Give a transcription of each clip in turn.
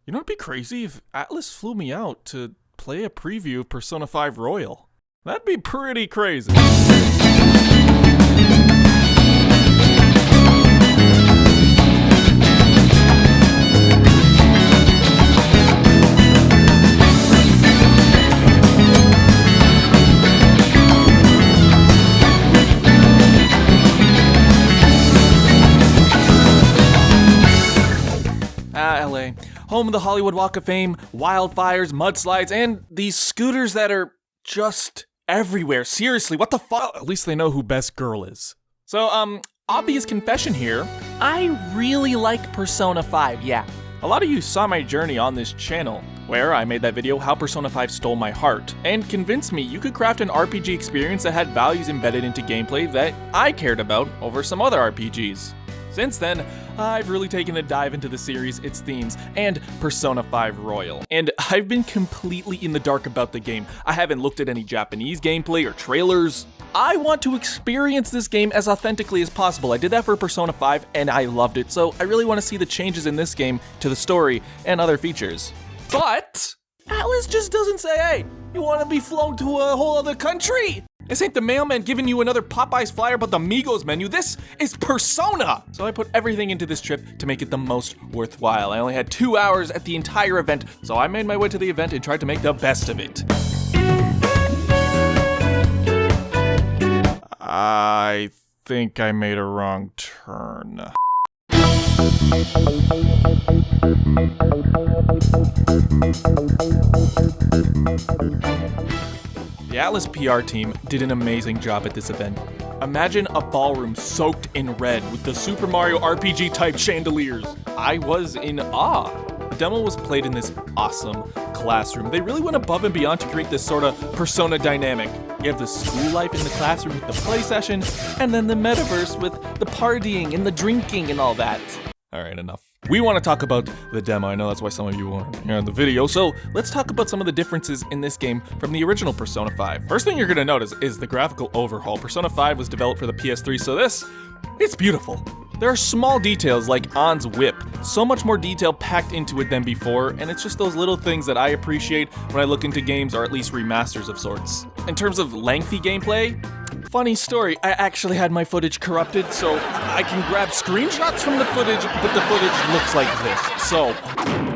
You know, it'd be crazy if Atlus flew me out to play a preview of Persona 5 Royal. That'd be pretty crazy. LA, home of the Hollywood Walk of Fame, wildfires, mudslides, and these scooters that are just everywhere. Seriously, what the fuck? At least they know who Best Girl is. So, obvious confession here. I really like Persona 5, yeah. A lot of you saw my journey on this channel, where I made that video, How Persona 5 Stole My Heart, and convinced me you could craft an RPG experience that had values embedded into gameplay that I cared about over some other RPGs. Since then, I've really taken a dive into the series, its themes, and Persona 5 Royal. And I've been completely in the dark about the game. I haven't looked at any Japanese gameplay or trailers. I want to experience this game as authentically as possible. I did that for Persona 5 and I loved it, so I really want to see the changes in this game to the story and other features. But Atlus just doesn't say, hey, you want to be flown to a whole other country? This ain't the mailman giving you another Popeyes flyer but the Migos menu. This is Persona! So I put everything into this trip to make it the most worthwhile. I only had 2 hours at the entire event, so I made my way to the event and tried to make the best of it. I think I made a wrong turn. The Atlus PR team did an amazing job at this event. Imagine a ballroom soaked in red with the Super Mario RPG type chandeliers. I was in awe. The demo was played in this awesome classroom. They really went above and beyond to create this sort of Persona dynamic. You have the school life in the classroom with the play session, and then the metaverse with the partying and the drinking and all that. Alright, enough. We want to talk about the demo. I know that's why some of you want to hear the video. So let's talk about some of the differences in this game from the original Persona 5. First thing you're going to notice is the graphical overhaul. Persona 5 was developed for the PS3, so it's beautiful. There are small details like Ann's whip. So much more detail packed into it than before, and it's just those little things that I appreciate when I look into games or at least remasters of sorts. In terms of lengthy gameplay, funny story, I actually had my footage corrupted, so I can grab screenshots from the footage, but the footage looks like this. So,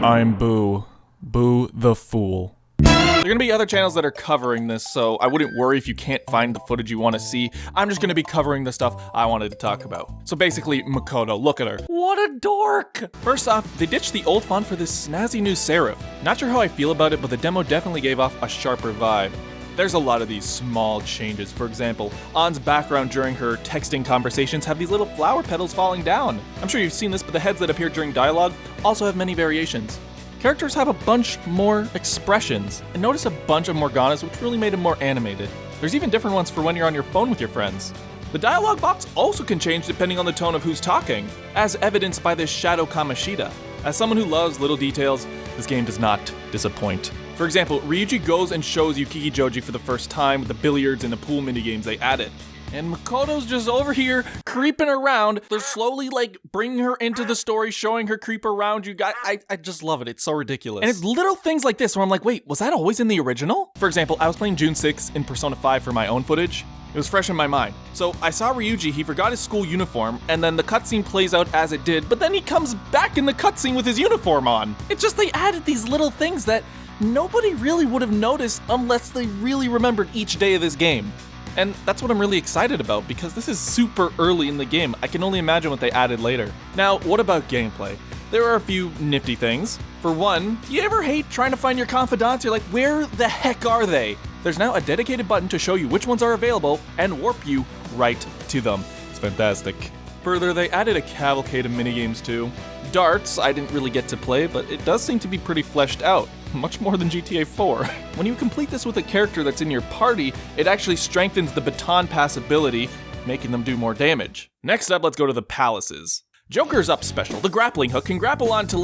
I'm Boo. Boo the Fool. There are gonna be other channels that are covering this, so I wouldn't worry if you can't find the footage you want to see. I'm just gonna be covering the stuff I wanted to talk about. So basically, Makoto, look at her. What a dork! First off, they ditched the old font for this snazzy new serif. Not sure how I feel about it, but the demo definitely gave off a sharper vibe. There's a lot of these small changes. For example, Ann's background during her texting conversations have these little flower petals falling down. I'm sure you've seen this, but the heads that appear during dialogue also have many variations. Characters have a bunch more expressions, and notice a bunch of Morganas, which really made them more animated. There's even different ones for when you're on your phone with your friends. The dialogue box also can change depending on the tone of who's talking, as evidenced by this Shadow Kamoshida. As someone who loves little details, this game does not disappoint. For example, Ryuji goes and shows Yukigi Joji for the first time with the billiards and the pool minigames they added. And Makoto's just over here creeping around. They're slowly bringing her into the story, showing her creep around you guys. I just love it. It's so ridiculous. And it's little things like this where I'm like, wait, was that always in the original? For example, I was playing June 6 in Persona 5 for my own footage. It was fresh in my mind. So I saw Ryuji, he forgot his school uniform, and then the cutscene plays out as it did, but then he comes back in the cutscene with his uniform on. It's just they added these little things that nobody really would have noticed unless they really remembered each day of this game. And that's what I'm really excited about, because this is super early in the game. I can only imagine what they added later. Now, what about gameplay? There are a few nifty things. For one, you ever hate trying to find your confidants? You're like, where the heck are they? There's now a dedicated button to show you which ones are available and warp you right to them. It's fantastic. Further, they added a cavalcade of minigames too. Darts, I didn't really get to play, but it does seem to be pretty fleshed out. Much more than GTA 4. When you complete this with a character that's in your party, it actually strengthens the baton pass ability, making them do more damage. Next up, let's go to the palaces. Joker's Up special. The grappling hook can grapple onto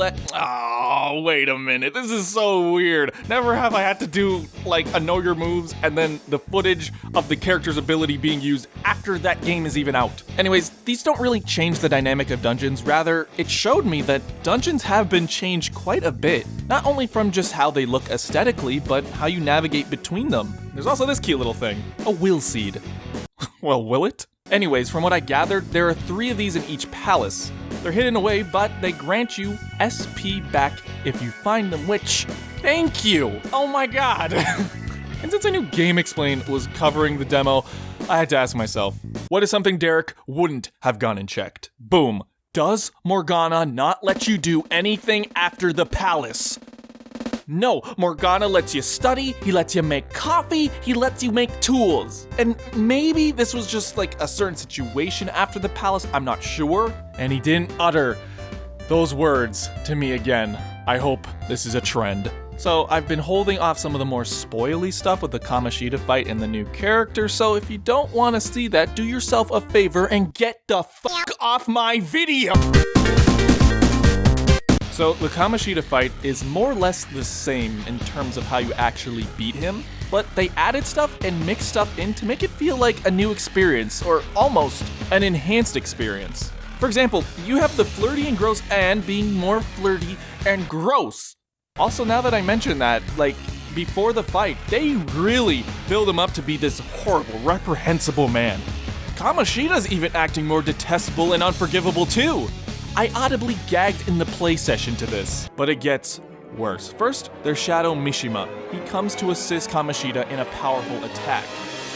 Oh, wait a minute. This is so weird. Never have I had to do, like, a know your moves and then the footage of the character's ability being used after that game is even out. Anyways, these don't really change the dynamic of dungeons. Rather, it showed me that dungeons have been changed quite a bit. Not only from just how they look aesthetically, but how you navigate between them. There's also this cute little thing, a will seed. Well, will it? Anyways, from what I gathered, there are 3 of these in each palace. They're hidden away, but they grant you SP back if you find them, which, thank you! Oh my god! And since I knew GameXplain was covering the demo, I had to ask myself, what is something Derek wouldn't have gone and checked? Boom. Does Morgana not let you do anything after the palace? No, Morgana lets you study, he lets you make coffee, he lets you make tools. And maybe this was just like a certain situation after the palace, I'm not sure. And he didn't utter those words to me again. I hope this is a trend. So I've been holding off some of the more spoily stuff with the Kamoshida fight and the new character, so if you don't want to see that, do yourself a favor and get the fuck off my video! So the Kamoshida fight is more or less the same in terms of how you actually beat him, but they added stuff and mixed stuff in to make it feel like a new experience, or almost an enhanced experience. For example, you have the flirty and gross Anne being more flirty and gross. Also, now that I mention that, like, before the fight, they really build him up to be this horrible, reprehensible man. Kamoshida's even acting more detestable and unforgivable too. I audibly gagged in the play session to this, but it gets worse. First, there's Shadow Mishima. He comes to assist Kamoshida in a powerful attack.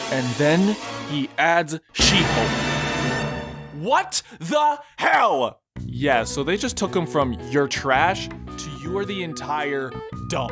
And then he adds She-Hulk. What the hell? Yeah, so they just took him from you're trash to you are the entire dump.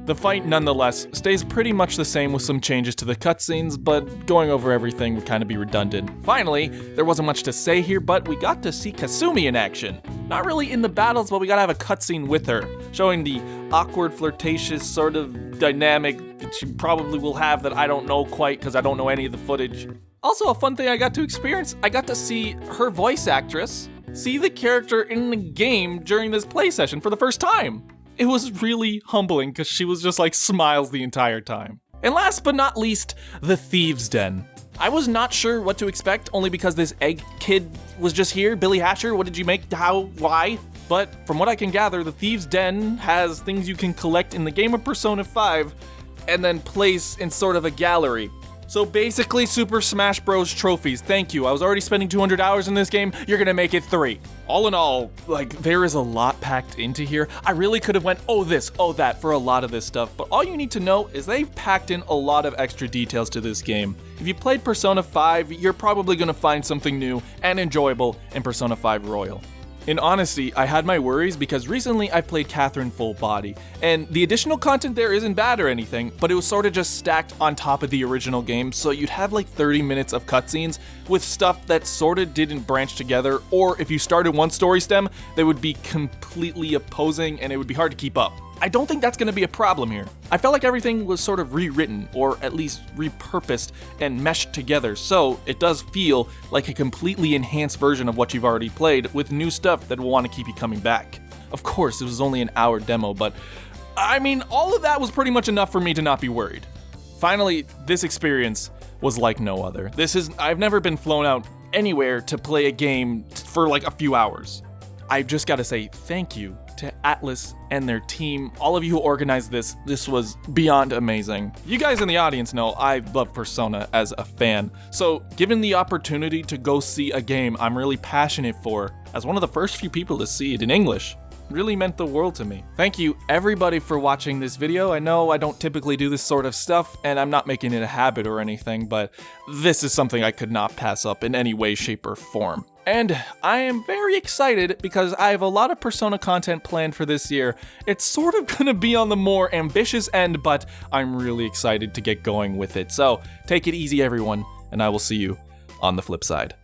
The fight, nonetheless, stays pretty much the same with some changes to the cutscenes, but going over everything would kind of be redundant. Finally, there wasn't much to say here, but we got to see Kasumi in action. Not really in the battles, but we gotta have a cutscene with her, showing the awkward, flirtatious sort of dynamic that she probably will have that I don't know quite because I don't know any of the footage. Also, a fun thing I got to experience, I got to see her voice actress see the character in the game during this play session for the first time. It was really humbling because she was just like smiles the entire time. And last but not least, the Thieves Den. I was not sure what to expect only because this egg kid was just here. Billy Hatcher, what did you make? How? Why? But from what I can gather, the Thieves Den has things you can collect in the game of Persona 5 and then place in sort of a gallery. So basically Super Smash Bros. Trophies. Thank you. I was already spending 200 hours in this game. You're gonna make it 3. All in all, like, there is a lot packed into here. I really could have went, oh this, oh that, for a lot of this stuff. But all you need to know is they've packed in a lot of extra details to this game. If you played Persona 5, you're probably gonna find something new and enjoyable in Persona 5 Royal. In honesty, I had my worries because recently I played Catherine Full Body, and the additional content there isn't bad or anything, but it was sort of just stacked on top of the original game, so you'd have like 30 minutes of cutscenes with stuff that sort of didn't branch together, or if you started one story stem, they would be completely opposing and it would be hard to keep up. I don't think that's going to be a problem here. I felt like everything was sort of rewritten, or at least repurposed and meshed together, so it does feel like a completely enhanced version of what you've already played with new stuff that will want to keep you coming back. Of course, it was only an hour demo, but I mean, all of that was pretty much enough for me to not be worried. Finally, this experience was like no other. I've never been flown out anywhere to play a game for like a few hours. I've just got to say thank you to Atlus and their team. All of you who organized this was beyond amazing. You guys in the audience know I love Persona as a fan, so given the opportunity to go see a game I'm really passionate for, as one of the first few people to see it in English, really meant the world to me. Thank you everybody for watching this video. I know I don't typically do this sort of stuff, and I'm not making it a habit or anything, but this is something I could not pass up in any way, shape, or form. And I am very excited because I have a lot of Persona content planned for this year. It's sort of gonna be on the more ambitious end, but I'm really excited to get going with it. So take it easy, everyone, and I will see you on the flip side.